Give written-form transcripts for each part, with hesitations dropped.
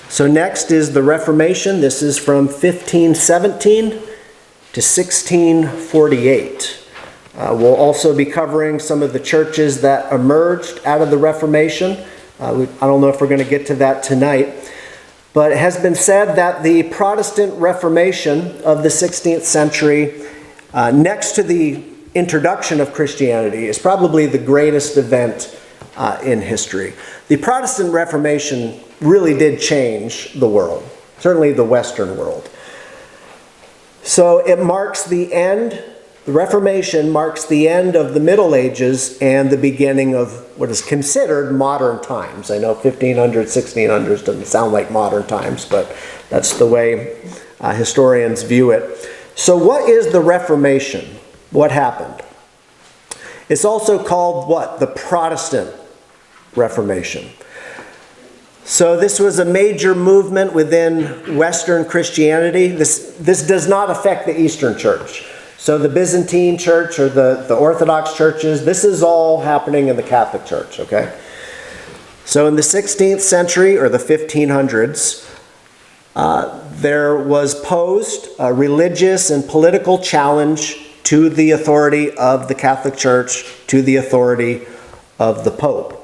So next is the Reformation. This is from 1517 to 1648. We'll also be covering some of the churches that emerged out of the Reformation. I don't know if we're going to get to that tonight. But it has been said that the Protestant Reformation of the 16th century, next to the introduction of Christianity, is probably the greatest event in history. The Protestant Reformation really did change the world, certainly the Western world. So it marks the end, the Reformation marks the end of the Middle Ages and the beginning of what is considered modern times. I know 1500s, 1600s doesn't sound like modern times, but that's the way historians view it. So what is the Reformation? What happened? It's also called what? The Protestant Reformation. So this was a major movement within Western Christianity. This does not affect the Eastern Church. So the Byzantine Church or the Orthodox churches, this is all happening in the Catholic Church, okay? So in the 16th century or the 1500s, there was posed a religious and political challenge to the authority of the Catholic Church, to the authority of the Pope,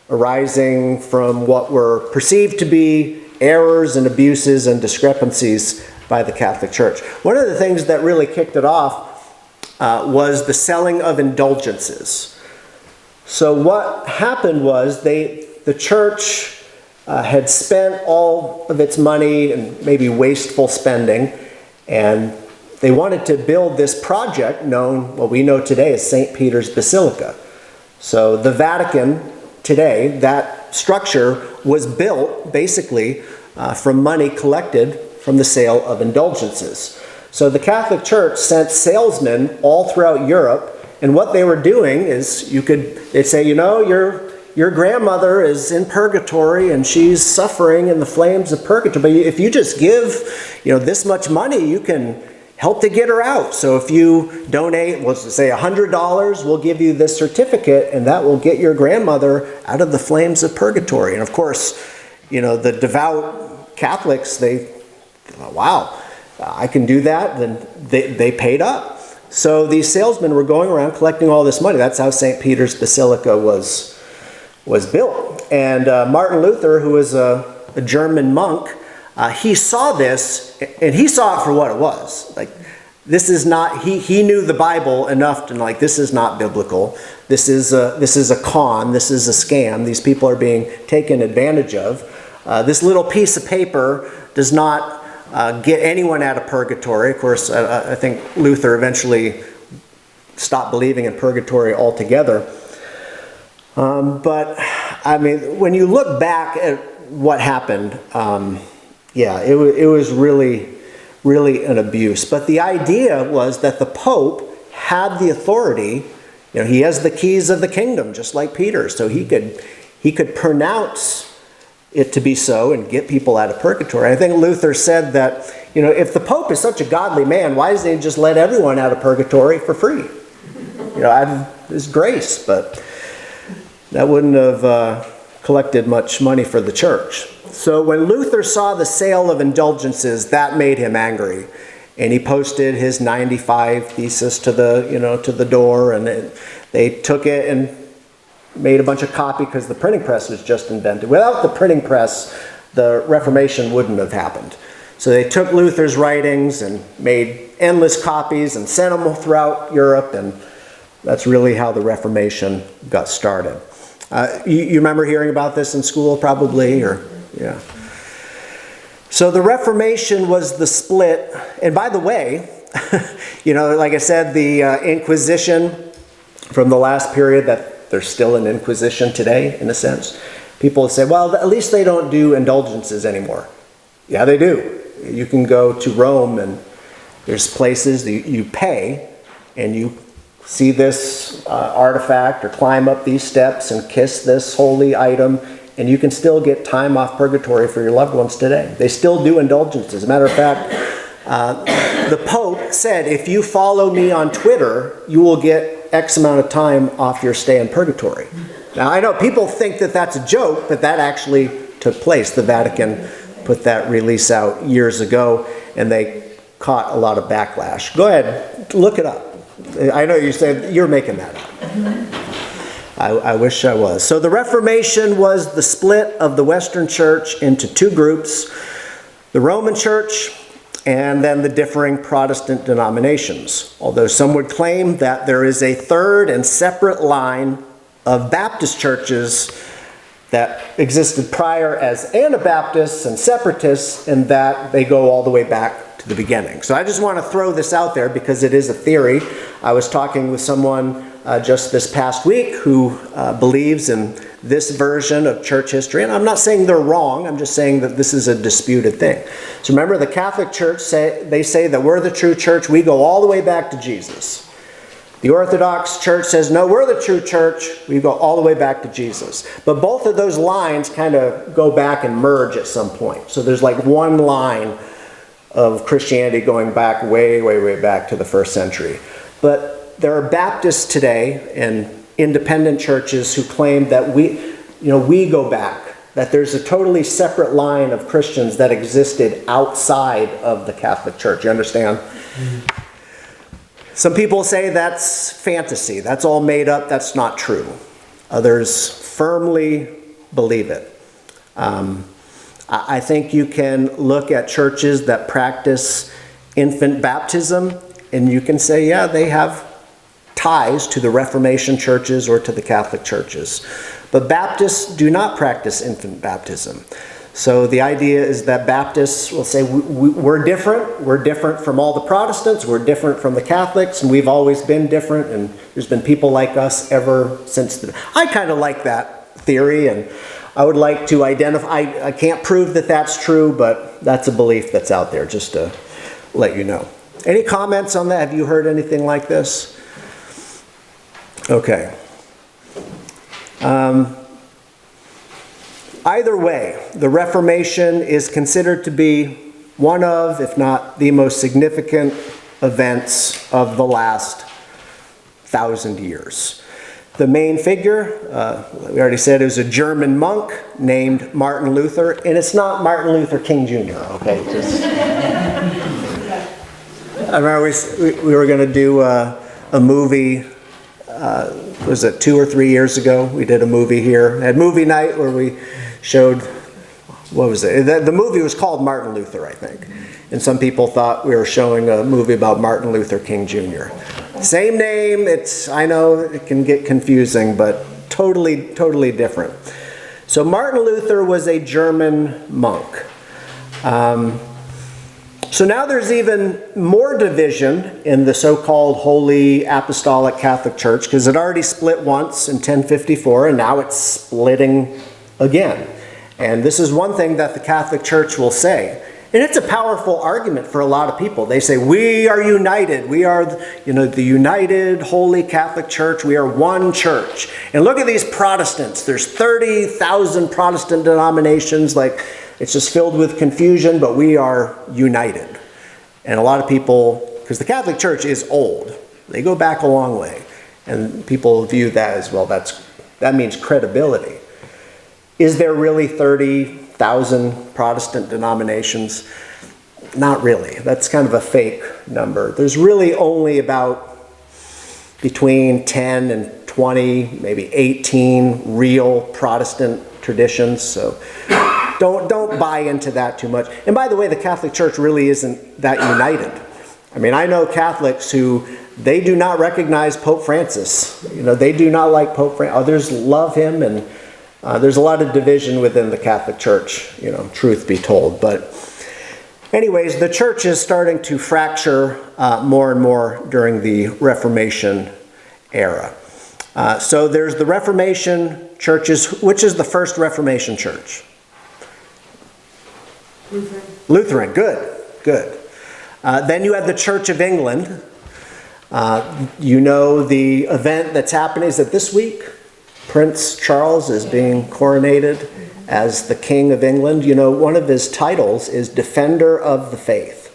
arising from what were perceived to be errors and abuses and discrepancies by the Catholic Church. One of the things that really kicked it off was the selling of indulgences. So what happened was the church had spent all of its money and maybe wasteful spending, and they wanted to build this project known, what we know today as St. Peter's Basilica. So the Vatican today, that structure was built basically from money collected from the sale of indulgences. So the Catholic Church sent salesmen all throughout Europe, and what they were doing is they'd say, you know, your grandmother is in purgatory and she's suffering in the flames of purgatory, but if you just give, this much money, you can help to get her out. So if you donate, let's say $100, we'll give you this certificate, and that will get your grandmother out of the flames of purgatory. And of course, the devout Catholics, they thought, wow, I can do that. Then they paid up. So these salesmen were going around collecting all this money. That's how St. Peter's Basilica was built. And Martin Luther, who was a German monk, he saw this, and he saw it for what it was. Like, this is not, he knew the Bible enough to know, like, this is not biblical. This is a con. This is a scam. These people are being taken advantage of. This little piece of paper does not get anyone out of purgatory. Of course, I think Luther eventually stopped believing in purgatory altogether. But, I mean, when you look back at what happened, it was really, really an abuse. But the idea was that the Pope had the authority. He has the keys of the kingdom, just like Peter. So he could pronounce it to be so and get people out of purgatory. I think Luther said that, if the Pope is such a godly man, why doesn't he just let everyone out of purgatory for free? Out of his grace. But that wouldn't have collected much money for the church. So when Luther saw the sale of indulgences, that made him angry, and he posted his 95 thesis to the door, and they took it and made a bunch of copy because the printing press was just invented. Without the printing press, the Reformation wouldn't have happened. So they took Luther's writings and made endless copies and sent them throughout Europe, and that's really how the Reformation got started. You remember hearing about this in school probably, or yeah. So the Reformation was the split, and by the way, like I said, the Inquisition from the last period, that there's still an Inquisition today, in a sense. People say, well, at least they don't do indulgences anymore. Yeah, they do. You can go to Rome, and there's places that you pay, and you see this artifact or climb up these steps and kiss this holy item, and you can still get time off purgatory for your loved ones today. They still do indulgences. As a matter of fact, the Pope said, if you follow me on Twitter, you will get X amount of time off your stay in purgatory. Now, I know people think that that's a joke, but that actually took place. The Vatican put that release out years ago, and they caught a lot of backlash. Go ahead, look it up. I know you said you're making that up. I wish I was. So the Reformation was the split of the Western Church into two groups, the Roman Church and then the differing Protestant denominations. Although some would claim that there is a third and separate line of Baptist churches that existed prior as Anabaptists and Separatists, and that they go all the way back to the beginning. So I just want to throw this out there because it is a theory. I was talking with someone just this past week who believes in this version of church history, and I'm not saying they're wrong, I'm just saying that this is a disputed thing. So remember, the Catholic Church they say that we're the true church, we go all the way back to Jesus. The Orthodox Church says, no, we're the true church, we go all the way back to Jesus. But both of those lines kind of go back and merge at some point. So there's like one line of Christianity going back way, way, way back to the first century. But there are Baptists today and independent churches who claim that we go back, that there's a totally separate line of Christians that existed outside of the Catholic Church. You understand? Mm-hmm. Some people say that's fantasy. That's all made up. That's not true. Others firmly believe it. I think you can look at churches that practice infant baptism and you can say, yeah, they have ties to the Reformation churches or to the Catholic churches. But Baptists do not practice infant baptism. So the idea is that Baptists will say, we're different. We're different from all the Protestants. We're different from the Catholics, and we've always been different, and there's been people like us ever since. I kind of like that theory, and I would like to identify. I can't prove that that's true, but that's a belief that's out there, just to let you know. Any comments on that? Have you heard anything like this? Okay. Either way, the Reformation is considered to be one of, if not the most significant events of the last 1,000 years. The main figure, we already said, is a German monk named Martin Luther, and it's not Martin Luther King Jr., okay? I remember we were going to do a movie, was it 2 or 3 years ago? We did a movie here. Had movie night where we showed, what was it? The movie was called Martin Luther, I think. And some people thought we were showing a movie about Martin Luther King Jr. Same name, I know it can get confusing, but totally, totally different. So Martin Luther was a German monk. So now there's even more division in the so-called Holy Apostolic Catholic Church, because it already split once in 1054, and now it's splitting again. And this is one thing that the Catholic Church will say. And it's a powerful argument for a lot of people. They say, we are united. We are, the united Holy Catholic Church. We are one church. And look at these Protestants. There's 30,000 Protestant denominations. It's just filled with confusion, but we are united. And a lot of people, because the Catholic Church is old. They go back a long way. And people view that as, well, that means credibility. Is there really 30,000 Protestant denominations? Not really. That's kind of a fake number. There's really only about between 10 and 20, maybe 18 real Protestant traditions. So don't buy into that too much. And by the way, the Catholic Church really isn't that united. I mean, I know Catholics who, they do not recognize Pope Francis. They do not like Pope Francis. Others love him, and there's a lot of division within the Catholic Church, truth be told. But anyways, the church is starting to fracture more and more during the Reformation era. So there's the Reformation churches. Which is the first Reformation church? Lutheran, good. Then you have the Church of England. The event that's happening is that this week, Prince Charles is being coronated as the King of England. One of his titles is Defender of the Faith.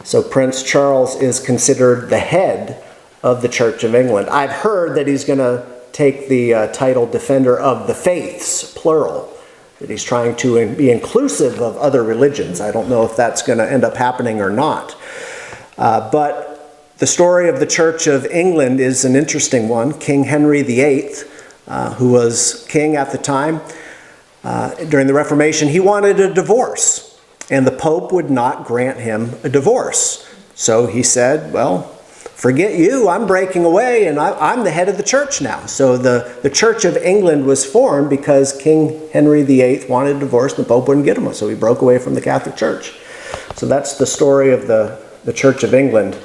So Prince Charles is considered the head of the Church of England. I've heard that he's going to take the title Defender of the Faiths, plural. that he's trying to be inclusive of other religions. I don't know if that's going to end up happening or not. But the story of the Church of England is an interesting one. King Henry VIII, who was king at the time, during the Reformation, he wanted a divorce, and the Pope would not grant him a divorce. So he said, well, forget you, I'm breaking away, and I'm the head of the church now. So the Church of England was formed because King Henry VIII wanted a divorce, and the Pope wouldn't get him, so he broke away from the Catholic Church. So that's the story of the Church of England.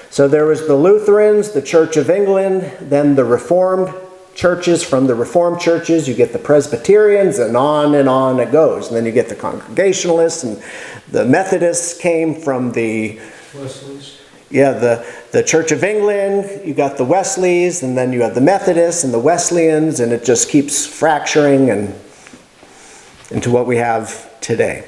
So there was the Lutherans, the Church of England, then the Reformed churches. From the Reformed churches, you get the Presbyterians, and on it goes. And then you get the Congregationalists, and the Methodists came from the Wesleys. Yeah, the Church of England, you got the Wesleys, and then you have the Methodists and the Wesleyans, and it just keeps fracturing and into what we have today.